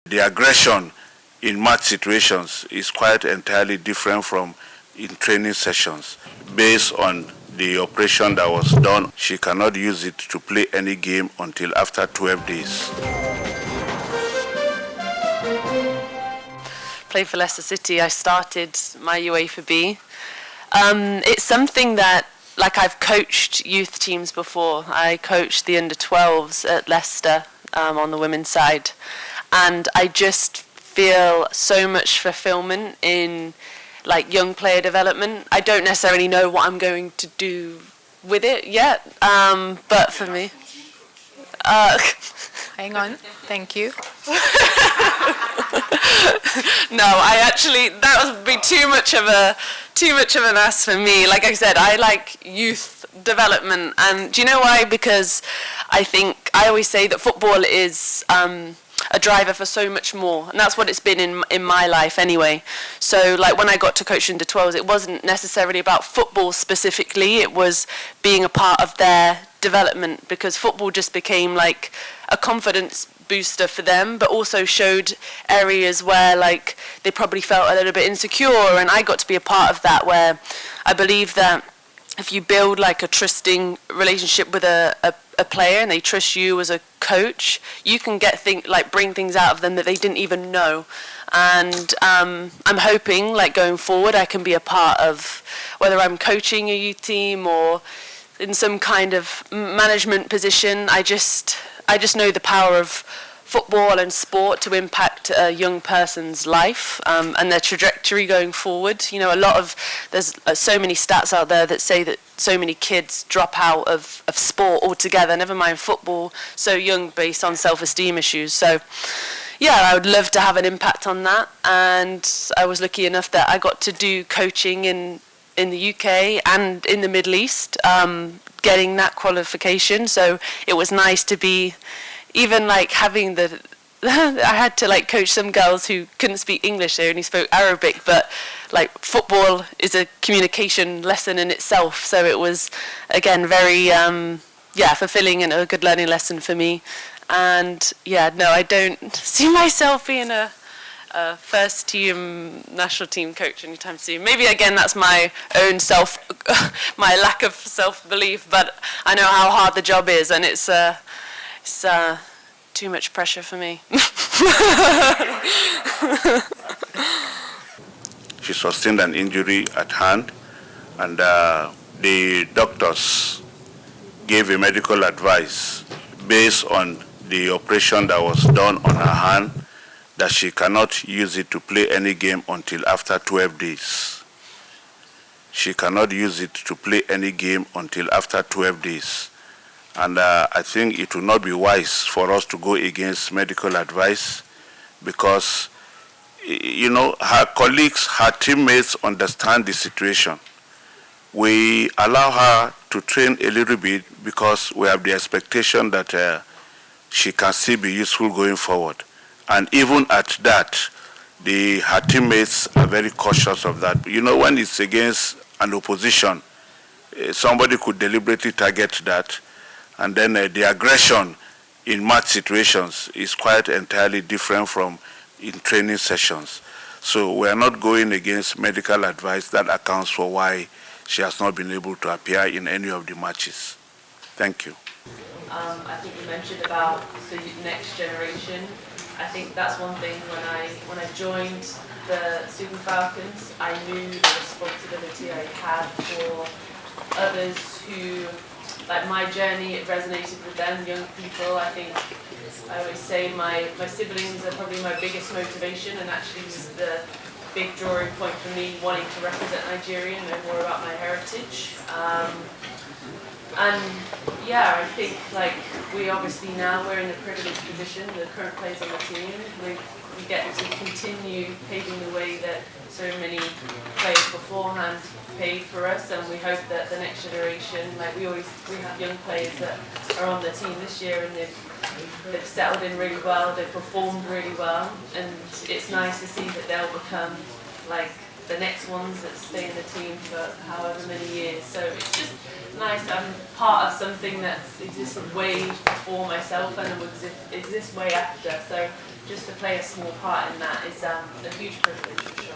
The aggression in match situations is quite entirely different from in training sessions. Based on the operation that was done, she cannot use it to play any game until after 12 days. Played for Leicester City. I started my UEFA B. It's something that, like, I've coached youth teams before. I coached the under-12s at Leicester on the women's side, and I just feel so much fulfillment in like young player development. I don't necessarily know what I'm going to do with it yet, but for me, hang on, thank you. No, that would be too much of an ask for me. Like I said, I like youth development, and do you know why? Because I always say that football is a driver for so much more, and that's what it's been in my life anyway. So like when I got to coach under 12s, it wasn't necessarily about football specifically, it was being a part of their development, because football just became like a confidence booster for them, but also showed areas where like they probably felt a little bit insecure, and I got to be a part of that, where I believe that if you build like a trusting relationship with a player and they trust you as a coach, you can bring things out of them that they didn't even know. And I'm hoping like going forward I can be a part of, whether I'm coaching a youth team or in some kind of management position, I just know the power of football and sport to impact a young person's life and their trajectory going forward. You know, there's so many stats out there that say that so many kids drop out of sport altogether, never mind football, so young, based on self-esteem issues. So yeah, I would love to have an impact on that, and I was lucky enough that I got to do coaching in the UK and in the Middle East, getting that qualification. So it was nice to be, even like having I had to like coach some girls who couldn't speak English, they only spoke Arabic, but like football is a communication lesson in itself. So it was, again, very fulfilling and a good learning lesson for me. And yeah, no, I don't see myself being a first team national team coach anytime soon. Maybe again that's my own my lack of self-belief, but I know how hard the job is, and it's too much pressure for me. She sustained an injury at hand, and the doctors gave a medical advice based on the operation that was done on her hand, that she cannot use it to play any game until after 12 days. She cannot use it to play any game until after 12 days. And I think it will not be wise for us to go against medical advice, because, you know, her colleagues, her teammates understand the situation. We allow her to train a little bit because we have the expectation that she can still be useful going forward. And even at that, her teammates are very cautious of that. You know, when it's against an opposition, somebody could deliberately target that, and then the aggression in match situations is quite entirely different from in training sessions. So we are not going against medical advice. That accounts for why she has not been able to appear in any of the matches. Thank you. I think you mentioned about the next generation. I think that's one thing. When I joined the Student Falcons, I knew the responsibility I had for others who, like my journey, it resonated with them, young people. I think I always say my siblings are probably my biggest motivation, and actually was the big drawing point for me wanting to represent Nigeria and know more about my heritage. And yeah, I think like we obviously now we're in a privileged position, the current players on the team, we get to continue paving the way that so many players beforehand paved for us, and we hope that the next generation, like we have young players that are on the team this year, and they've settled in really well, they've performed really well, and it's nice to see that they'll become like the next ones that stay in the team for however many years. So it's just nice. I'm part of something that's existed way before myself and will exist way after. So just to play a small part in that is a huge privilege for sure.